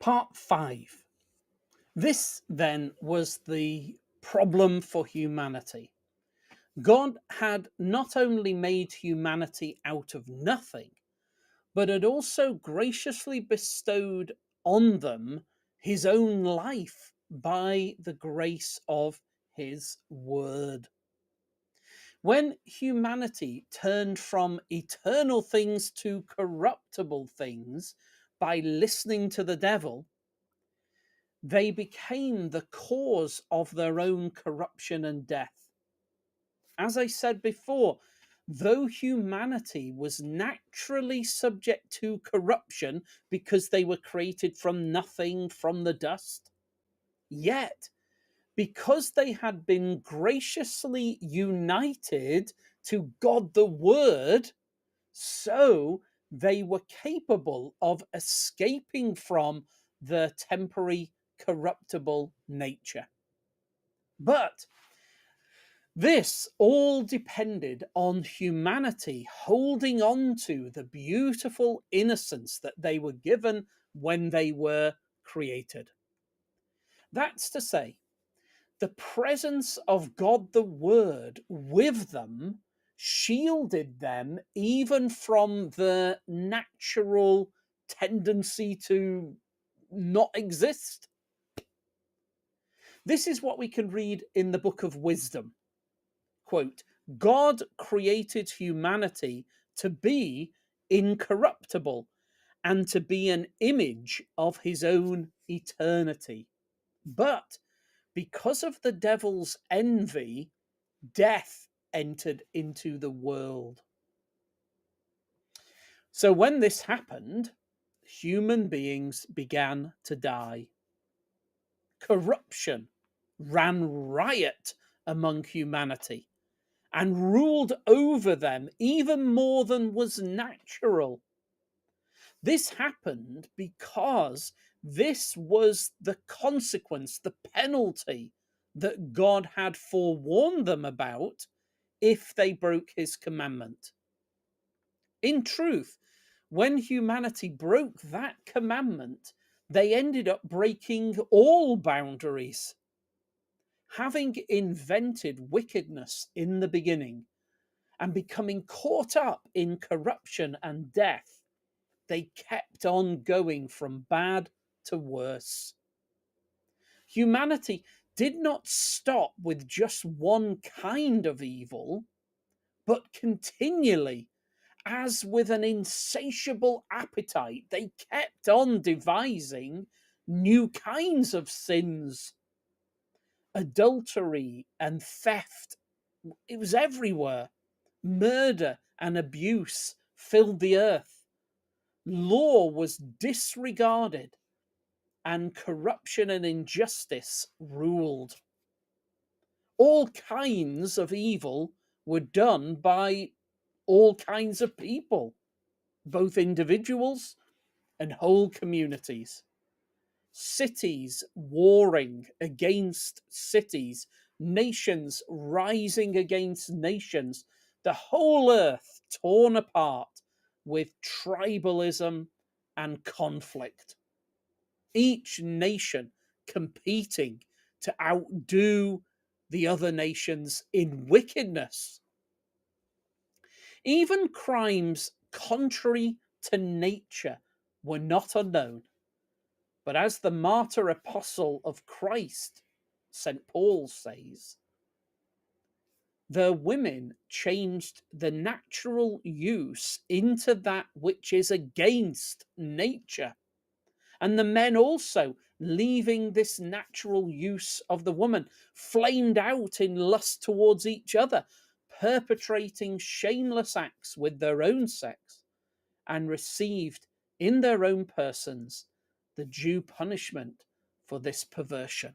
Part 5. This then was the problem for humanity. God had not only made humanity out of nothing, but had also graciously bestowed on them his own life by the grace of his word. When humanity turned from eternal things to corruptible things by listening to the devil, they became the cause of their own corruption and death. As I said before, though humanity was naturally subject to corruption because they were created from nothing, from the dust, yet because they had been graciously united to God the Word, so they were capable of escaping from the temporary corruptible nature. But this all depended on humanity holding on to the beautiful innocence that they were given when they were created. That's to say, the presence of God the Word with them shielded them even from the natural tendency to not exist. This is what we can read in the book of Wisdom. Quote, God created humanity to be incorruptible and to be an image of his own eternity. But because of the devil's envy, death entered into the world. So when this happened, human beings began to die. Corruption ran riot among humanity and ruled over them even more than was natural. This happened because this was the consequence, the penalty that God had forewarned them about if they broke his commandment. In truth, when humanity broke that commandment, they ended up breaking all boundaries. Having invented wickedness in the beginning and becoming caught up in corruption and death, they kept on going from bad to worse. Humanity did not stop with just one kind of evil, but continually, as with an insatiable appetite, they kept on devising new kinds of sins. Adultery and theft, it was everywhere. Murder and abuse filled the earth. Law was disregarded, and corruption and injustice ruled. All kinds of evil were done by all kinds of people, both individuals and whole communities. Cities warring against cities, nations rising against nations, the whole earth torn apart with tribalism and conflict. Each nation competing to outdo the other nations in wickedness. Even crimes contrary to nature were not unknown. But as the martyr apostle of Christ, St. Paul, says, the women changed the natural use into that which is against nature. And the men also, leaving this natural use of the woman, flamed out in lust towards each other, perpetrating shameless acts with their own sex, and received in their own persons the due punishment for this perversion.